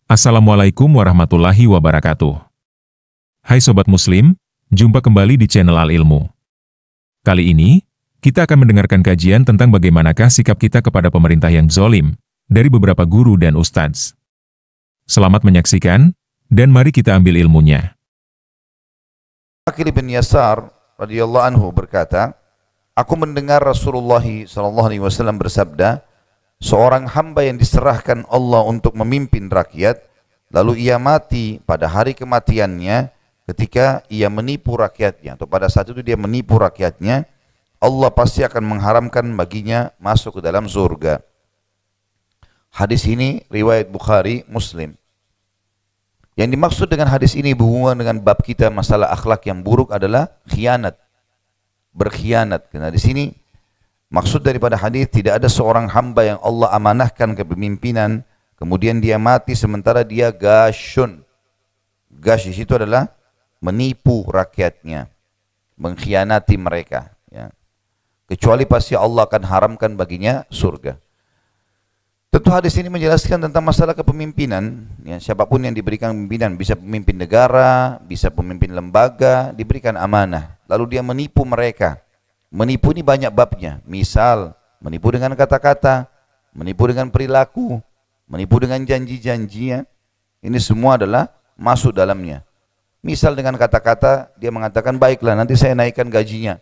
Assalamualaikum warahmatullahi wabarakatuh. Hai Sobat Muslim, jumpa kembali di channel Al-Ilmu. Kali ini, kita akan mendengarkan kajian tentang bagaimanakah sikap kita kepada pemerintah yang zalim, dari beberapa guru dan ustadz. Selamat menyaksikan, dan mari kita ambil ilmunya. Akil bin Yasar radhiyallahu anhu berkata, aku mendengar Rasulullah SAW bersabda, seorang hamba yang diserahkan Allah untuk memimpin rakyat, lalu ia mati pada hari kematiannya ketika ia menipu rakyatnya, atau pada saat itu dia menipu rakyatnya, Allah pasti akan mengharamkan baginya masuk ke dalam surga. Hadis ini riwayat Bukhari, Muslim. Yang dimaksud dengan hadis ini berhubungan dengan bab kita masalah akhlak yang buruk adalah khianat, berkhianat. Karena di sini maksud daripada hadis, tidak ada seorang hamba yang Allah amanahkan kepemimpinan, kemudian dia mati sementara dia gasyun. Gash di situ adalah menipu rakyatnya, mengkhianati mereka. Ya. Kecuali pasti Allah akan haramkan baginya surga. Tentu hadis ini menjelaskan tentang masalah kepemimpinan. Ya, siapapun yang diberikan pimpinan, bisa pemimpin negara, bisa pemimpin lembaga, diberikan amanah. Lalu dia menipu mereka. Menipu ini banyak babnya. Misal, menipu dengan kata-kata, menipu dengan perilaku, menipu dengan janji-janjinya. Ini semua adalah masuk dalamnya. Misal dengan kata-kata, dia mengatakan, baiklah nanti saya naikkan gajinya.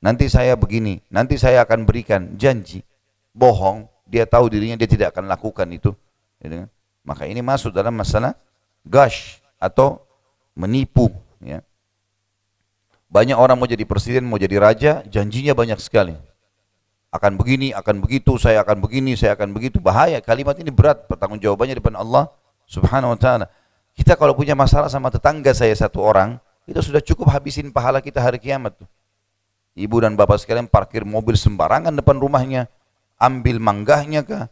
Nanti saya begini, nanti saya akan berikan janji. Bohong, dia tahu dirinya dia tidak akan lakukan itu. Maka ini masuk dalam masalah gash atau menipu. Ya. Banyak orang mau jadi presiden, mau jadi raja, janjinya banyak sekali. Akan begini, akan begitu, saya akan begini, saya akan begitu. Bahaya, kalimat ini berat, pertanggungjawabannya di depan Allah Subhanahu wa ta'ala. Kita kalau punya masalah sama tetangga saya satu orang, itu sudah cukup habisin pahala kita hari kiamat. Ibu dan bapak sekalian parkir mobil sembarangan depan rumahnya, ambil manggahnya kah?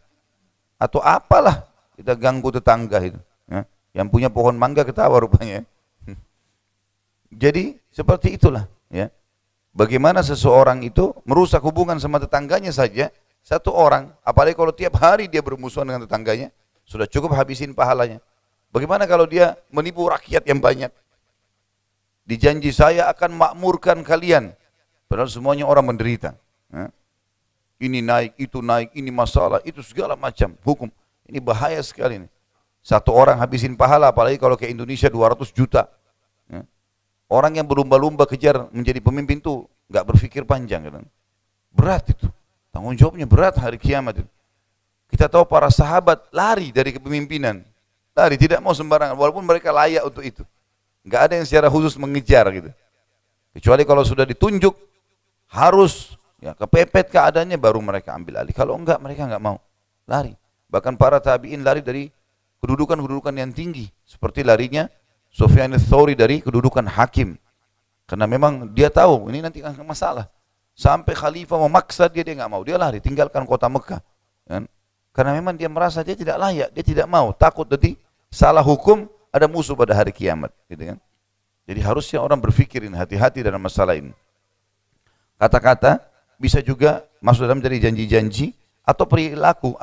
Atau apalah, kita ganggu tetangga itu. Ya. Yang punya pohon mangga ketawa rupanya. Jadi seperti itulah. Ya. Bagaimana seseorang itu merusak hubungan sama tetangganya saja, satu orang, apalagi kalau tiap hari dia bermusuhan dengan tetangganya, sudah cukup habisin pahalanya. Bagaimana kalau dia menipu rakyat yang banyak? Dijanji saya akan makmurkan kalian, padahal semuanya orang menderita. Ya. Ini naik, itu naik, ini masalah, itu segala macam hukum. Ini bahaya sekali ini. Satu orang habisin pahala, apalagi kalau ke Indonesia 200 juta. Ya. Orang yang berlumba-lumba kejar menjadi pemimpin itu nggak berpikir panjang. Kan? Berat itu. Tanggung jawabnya berat hari kiamat itu. Kita tahu para sahabat lari dari kepemimpinan. Lari, tidak mau sembarangan, walaupun mereka layak untuk itu. Nggak ada yang secara khusus mengejar gitu. Kecuali kalau sudah ditunjuk, harus ya, kepepet keadaannya baru mereka ambil alih. Kalau enggak, mereka enggak mau. Lari. Bahkan para tabi'in lari dari kedudukan-kedudukan yang tinggi. Seperti larinya Sufyan ats-Tsauri dari kedudukan hakim. Karena memang dia tahu, ini nanti akan masalah. Sampai khalifah memaksa dia enggak mau. Dia lari, tinggalkan kota Mekah. Kan? Karena memang dia merasa dia tidak layak, dia tidak mau. Takut nanti salah hukum, ada musuh pada hari kiamat. Gitu kan? Jadi harusnya orang berpikirin hati-hati dalam masalah ini. Kata-kata bisa juga masuk dalam dari janji-janji atau perilaku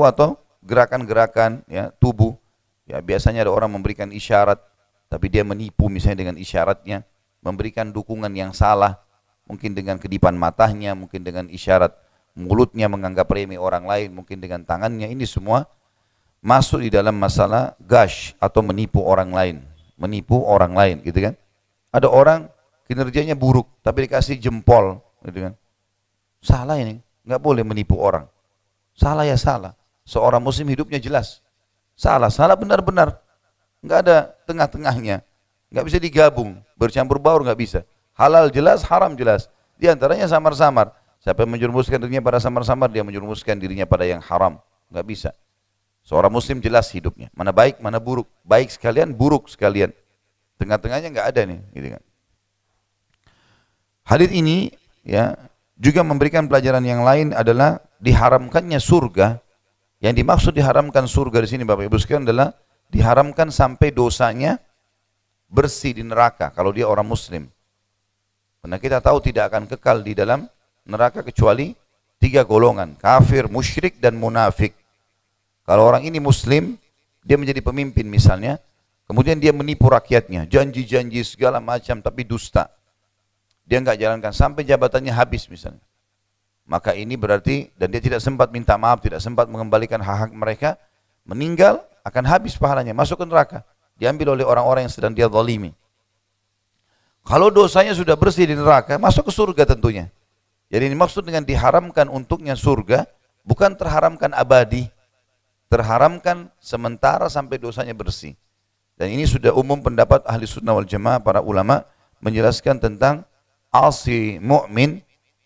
atau gerakan-gerakan ya, tubuh. Ya, biasanya ada orang memberikan isyarat tapi dia menipu misalnya dengan isyaratnya, memberikan dukungan yang salah, mungkin dengan kedipan matanya, mungkin dengan isyarat mulutnya menganggap remeh orang lain, mungkin dengan tangannya. Ini semua masuk di dalam masalah gash atau menipu orang lain, gitu kan? Ada orang kinerjanya buruk tapi dikasih jempol, gitu kan? Salah ini, nggak boleh menipu orang. Salah ya salah. Seorang muslim hidupnya jelas. Salah benar-benar. Nggak ada tengah-tengahnya. Nggak bisa digabung, bercampur baur nggak bisa. Halal jelas, haram jelas. Di antaranya samar-samar. Siapa yang menjerumuskan dirinya pada samar-samar, dia menjerumuskan dirinya pada yang haram. Nggak bisa. Seorang muslim jelas hidupnya. Mana baik, mana buruk. Baik sekalian, buruk sekalian. Tengah-tengahnya nggak ada nih. Gitu kan. Hadits ini ya juga memberikan pelajaran yang lain adalah diharamkannya surga. Yang dimaksud diharamkan surga di sini Bapak Ibu sekalian adalah diharamkan sampai dosanya bersih di neraka kalau dia orang muslim. Karena kita tahu tidak akan kekal di dalam neraka kecuali 3 golongan, kafir, musyrik dan munafik. Kalau orang ini muslim, dia menjadi pemimpin misalnya, kemudian dia menipu rakyatnya, janji-janji segala macam tapi dusta. Dia nggak jalankan sampai jabatannya habis misalnya. Maka ini berarti, dan dia tidak sempat minta maaf, tidak sempat mengembalikan hak-hak mereka, meninggal akan habis pahalanya, masuk ke neraka. Diambil oleh orang-orang yang sedang dia zalimi. Kalau dosanya sudah bersih di neraka, masuk ke surga tentunya. Jadi ini maksud dengan diharamkan untuknya surga, bukan terharamkan abadi, terharamkan sementara sampai dosanya bersih. Dan ini sudah umum pendapat ahli sunnah wal jamaah, para ulama menjelaskan tentang asi mu'min,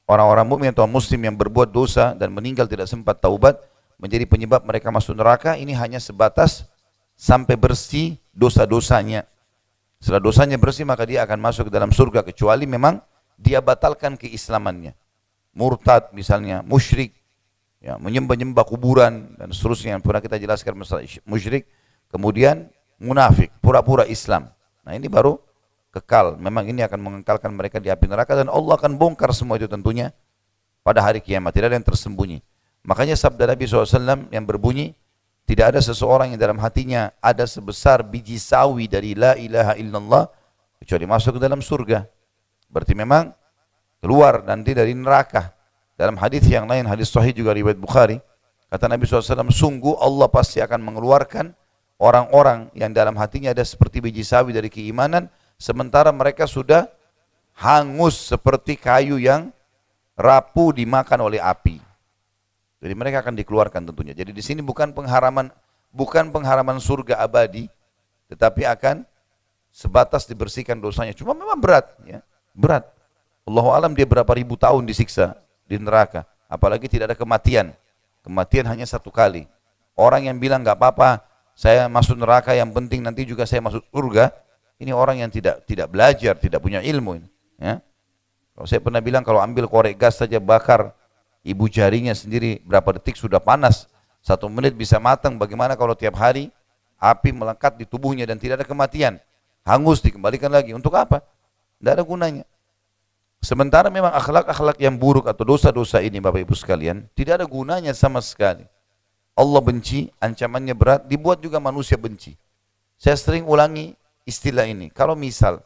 orang-orang mukmin atau muslim yang berbuat dosa dan meninggal tidak sempat taubat, menjadi penyebab mereka masuk neraka. Ini hanya sebatas sampai bersih dosa-dosanya. Setelah dosanya bersih, maka dia akan masuk ke dalam surga, kecuali memang dia batalkan keislamannya. Murtad misalnya, musyrik, ya, menyembah-nyembah kuburan dan seterusnya yang pernah kita jelaskan masalah musyrik. Kemudian munafik, pura-pura Islam. Nah ini baru kekal. Memang ini akan mengekalkan mereka di api neraka, dan Allah akan bongkar semua itu tentunya pada hari kiamat. Tidak ada yang tersembunyi. Makanya sabda Nabi SAW yang berbunyi, tidak ada seseorang yang dalam hatinya ada sebesar biji sawi dari la ilaha illallah kecuali masuk ke dalam surga. Berarti memang keluar nanti dari neraka. Dalam hadis yang lain, hadis sahih juga riwayat Bukhari, kata Nabi SAW, sungguh Allah pasti akan mengeluarkan orang-orang yang dalam hatinya ada seperti biji sawi dari keimanan, sementara mereka sudah hangus seperti kayu yang rapuh dimakan oleh api. Jadi mereka akan dikeluarkan tentunya. Jadi di sini bukan pengharaman surga abadi, tetapi akan sebatas dibersihkan dosanya. Cuma memang berat, ya, berat. Allahu alam dia berapa ribu tahun disiksa di neraka. Apalagi tidak ada kematian. Kematian hanya satu kali. Orang yang bilang nggak apa-apa, saya masuk neraka, yang penting nanti juga saya masuk surga. Ini orang yang tidak belajar, tidak punya ilmu. Ya. Kalau saya pernah bilang, kalau ambil korek gas saja bakar ibu jarinya sendiri berapa detik sudah panas, 1 menit bisa matang. Bagaimana kalau tiap hari api melekat di tubuhnya dan tidak ada kematian, hangus dikembalikan lagi, untuk apa? Tidak ada gunanya. Sementara memang akhlak-akhlak yang buruk atau dosa-dosa ini Bapak Ibu sekalian tidak ada gunanya sama sekali. Allah benci, ancamannya berat, dibuat juga manusia benci. Saya sering ulangi istilah ini. Kalau misal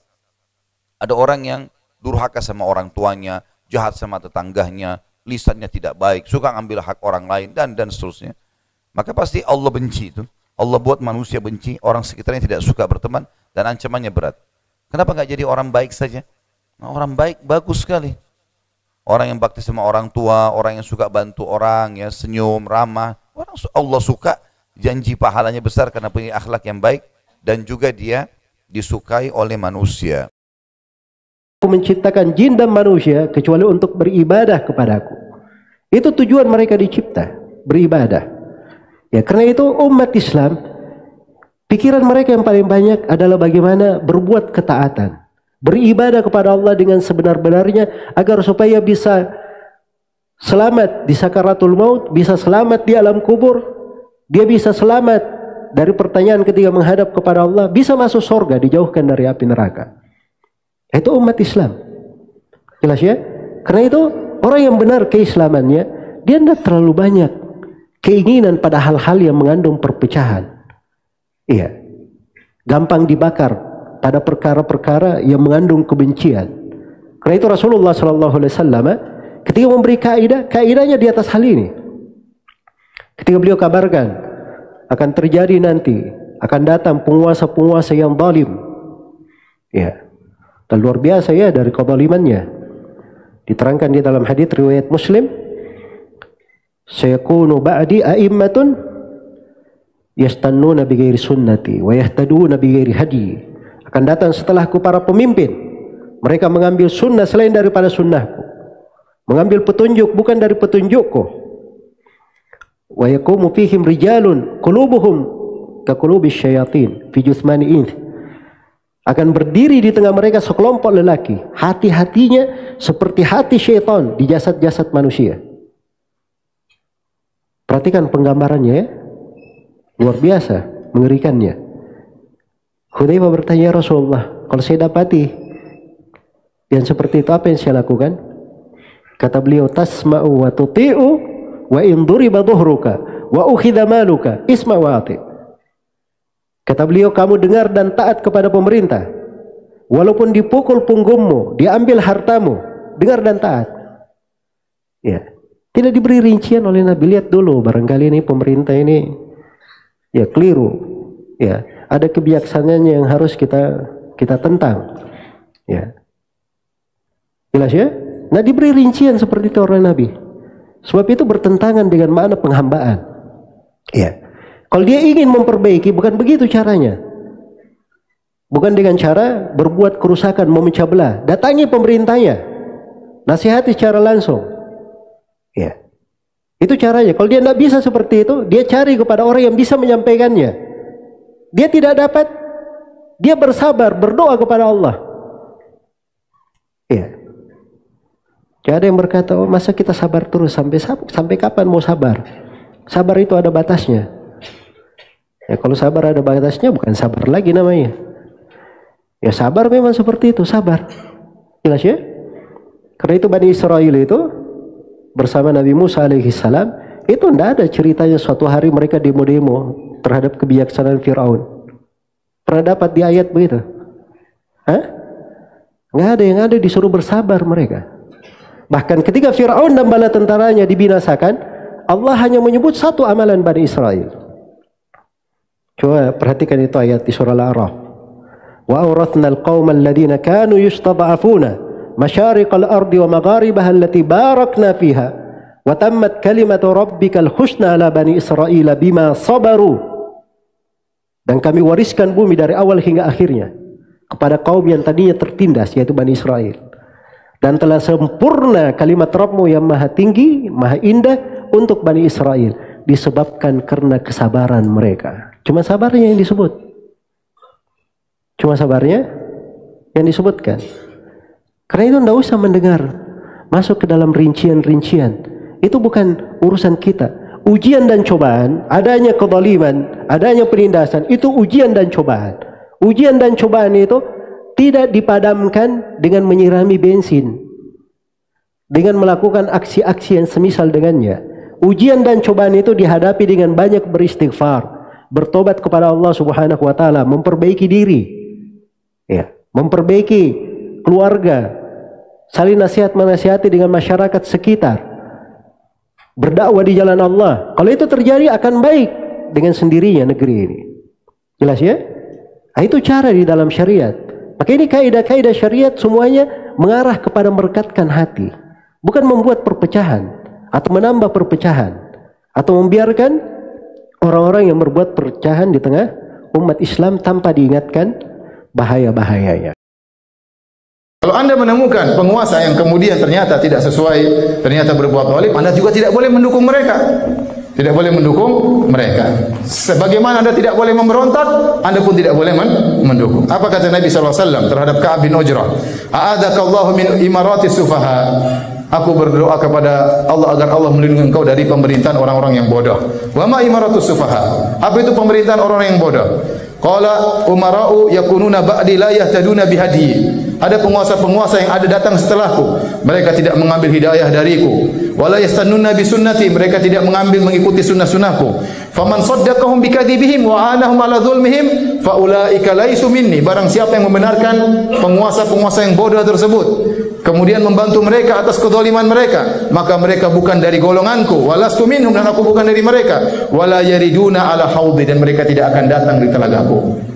ada orang yang durhaka sama orang tuanya, jahat sama tetangganya, lisannya tidak baik, suka ngambil hak orang lain, dan seterusnya, maka pasti Allah benci itu. Allah buat manusia benci, orang sekitarnya tidak suka berteman, dan ancamannya berat. Kenapa nggak jadi orang baik saja? Nah, orang baik bagus sekali. Orang yang bakti sama orang tua, orang yang suka bantu orang, ya, senyum, ramah, orang Allah suka, janji pahalanya besar karena punya akhlak yang baik, dan juga dia disukai oleh manusia. Aku menciptakan jin dan manusia kecuali untuk beribadah kepadaku. Itu tujuan mereka dicipta, beribadah. Ya, karena itu umat Islam, pikiran mereka yang paling banyak adalah bagaimana berbuat ketaatan, beribadah kepada Allah dengan sebenar-benarnya, agar supaya bisa selamat di sakaratul maut, bisa selamat di alam kubur, dia bisa selamat dari pertanyaan ketika menghadap kepada Allah, bisa masuk surga, dijauhkan dari api neraka. Itu umat Islam. Jelas ya? Karena itu orang yang benar keislamannya, dia tidak terlalu banyak keinginan pada hal-hal yang mengandung perpecahan. Iya. Gampang dibakar pada perkara-perkara yang mengandung kebencian. Karena itu Rasulullah SAW ketika memberi kaidahnya di atas hal ini. Ketika beliau kabarkan akan terjadi nanti, akan datang penguasa-penguasa yang zalim. Ya. Dan luar biasa ya dari kezalimannya. Diterangkan di dalam hadis riwayat Muslim, sayakunu ba'di a'immatun yastannuna bighairi sunnati wa yahtaduna bighairi hadi. Akan datang setelahku para pemimpin, mereka mengambil sunnah selain daripada sunnahku, mengambil petunjuk bukan dari petunjukku. Wa yaqumu fihim rijalun qulubuhum ka qulubis syayatin fi juthmani inth. Akan berdiri di tengah mereka sekelompok lelaki, hati-hatinya seperti hati syaitan di jasad-jasad manusia. Perhatikan penggambarannya ya, luar biasa, mengerikannya. Hudzaifah bertanya, Rasulullah, kalau saya dapati yang seperti itu, apa yang saya lakukan? Kata beliau, tasma'u wa tuti'u wa in duriba dhuhruka wa ukhidha maluka isma' wa ati'. Kata beliau, kamu dengar dan taat kepada pemerintah. Walaupun dipukul punggungmu, diambil hartamu, dengar dan taat. Ya, tidak diberi rincian oleh Nabi. Lihat dulu, barangkali ini pemerintah ini ya keliru. Ya, ada kebijaksanaannya yang harus kita tentang. Ya. Jelas ya? Nah, diberi rincian seperti itu oleh Nabi. Sebab itu bertentangan dengan makna penghambaan. Ya. Kalau dia ingin memperbaiki, bukan begitu caranya. Bukan dengan cara berbuat kerusakan, memecah belah. Datangi pemerintahnya, nasihati secara langsung. Ya. Itu caranya. Kalau dia tidak bisa seperti itu, dia cari kepada orang yang bisa menyampaikannya. Dia tidak dapat, dia bersabar, berdoa kepada Allah. Ya. Tidak ada yang berkata, oh masa kita sabar terus, sampai kapan mau sabar? Sabar itu ada batasnya. Ya, kalau sabar ada batasnya, bukan sabar lagi namanya. Ya sabar memang seperti itu, sabar. Jelas ya? Karena itu Bani Israel itu bersama Nabi Musa alaihissalam, itu tidak ada ceritanya suatu hari mereka demo-demo terhadap kebijaksanaan Fir'aun. Pernah dapat di ayat begitu? Hah? Nggak ada, yang ada disuruh bersabar mereka. Bahkan ketika Fir'aun dan bala tentaranya dibinasakan, Allah hanya menyebut satu amalan Bani Israel. Coba perhatikan itu ayat di surah Al-A'raf. Wa awrathna al-qawma alladhina kanu yustad'afuna masyariqal ardi wa magharibaha allati barakna fiha wa tammat kalimatu rabbikal husna ala Bani Israel bima sabaru. Dan kami wariskan bumi dari awal hingga akhirnya kepada kaum yang tadinya tertindas, yaitu Bani Israel. Dan telah sempurna kalimat Rabbmu yang maha tinggi, maha indah untuk Bani Israel. Disebabkan karena kesabaran mereka. Cuma sabarnya yang disebut. Cuma sabarnya yang disebutkan. Karena itu tidak usah mendengar masuk ke dalam rincian-rincian. Itu bukan urusan kita. Ujian dan cobaan, adanya kezaliman, adanya penindasan, itu ujian dan cobaan. Ujian dan cobaan itu tidak dipadamkan dengan menyirami bensin, dengan melakukan aksi-aksi yang semisal dengannya. Ujian dan cobaan itu dihadapi dengan banyak beristighfar, bertobat kepada Allah Subhanahu wa taala, memperbaiki diri. Ya, memperbaiki keluarga, saling nasihat menasihati dengan masyarakat sekitar. Berdakwah di jalan Allah. Kalau itu terjadi akan baik dengan sendirinya negeri ini. Jelas ya? Nah, itu cara di dalam syariat. Maka ini kaidah-kaidah syariat semuanya mengarah kepada merekatkan hati. Bukan membuat perpecahan atau menambah perpecahan atau membiarkan orang-orang yang berbuat perpecahan di tengah umat Islam tanpa diingatkan bahaya-bahayanya. Kalau Anda menemukan penguasa yang kemudian ternyata tidak sesuai, ternyata berbuat zalim, Anda juga tidak boleh mendukung mereka. Tidak boleh mendukung mereka. Sebagaimana Anda tidak boleh memberontak, Anda pun tidak boleh mendukung. Apa kata Nabi SAW terhadap Ka'ab bin Ujrah? A'adakallahu min imarati sufaha. Aku berdoa kepada Allah agar Allah melindungi engkau dari pemerintahan orang-orang yang bodoh. Wa ma imaratus sufaha? Apa itu pemerintahan orang yang bodoh? Qala umara'u yakununa ba'di la yahtaduna bihadi. Ada penguasa-penguasa yang ada datang setelahku, mereka tidak mengambil hidayah dariku. Wala yastannuna bi sunnati, mereka tidak mengambil mengikuti sunnah-sunnahku. Faman saddaqahum bikadzibihim wa anahum ala dzulmihim fa ulaika laisu minni. Barang siapa yang membenarkan penguasa-penguasa yang bodoh tersebut, kemudian membantu mereka atas kezaliman mereka, maka mereka bukan dari golonganku. Walastu minhum, dan aku bukan dari mereka. Wala yariduna ala haudi, dan mereka tidak akan datang di telagaku.